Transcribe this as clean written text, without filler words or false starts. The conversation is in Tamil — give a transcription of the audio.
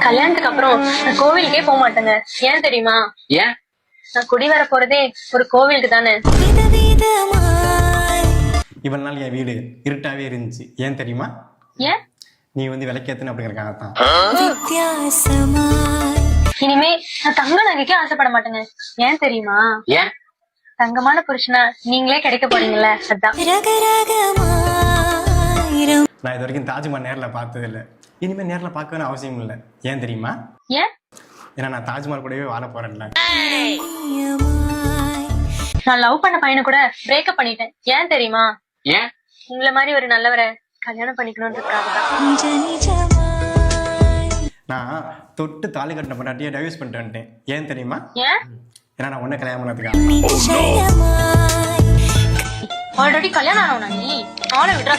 கல்யாணத்துக்கு அப்புறம் நான் கோவிலுக்கே போக மாட்டேங்க. ஏன் தெரியுமா? ஏன்? நான் குடி வர போறதே ஒரு கோவிலுக்கு தானே. இவ்வளவு நாள் என் வீடு இருட்டாவே இருந்துச்சு. ஏன் தெரியுமா? ஏன்? நீ வந்து விளக்கேத்துன்னு அப்படிங்கிறக்காக தான். இனிமே நான் தங்க நகைக்கே ஆசைப்பட மாட்டேங்க. ஏன் தெரியுமா? ஏன்? தங்கமான புருஷனா நீங்களே கிடைக்க போறீங்கல்ல, அதான். நான் இது வரைக்கும் தாஜ்மஹால் நேர்ல பார்த்தது இல்லை. இனிமே நேர்ல பார்க்கணும்னு அவசியம் இல்லை. ஏன் தெரியுமா? ஏன்? ஏன்னா நான் தாஜ்மஹால் கூடவே வாழ போறேன்ல. நான் லவ் பண்ண பையனை கூட பிரேக்கப் பண்ணிட்டேன். ஏன் தெரியுமா? ஏன்? உங்களை மாதிரி ஒரு நல்லவரை கல்யாணம் பண்ணிக்கணும்ன்றதுக்காக தான். நான் தொட்டு தாலி கட்டின பொண்டாட்டியை டைவர்ஸ் பண்ணிட்டு வந்துட்டேன். ஏன் தெரியுமா? ஏன்? ஏன்னா நான் உன்னை கல்யாணம் பண்ணதுக்காக. ஆல்ரெடி கல்யாணம் ஆனவனா நீ? அவனை விடுறா.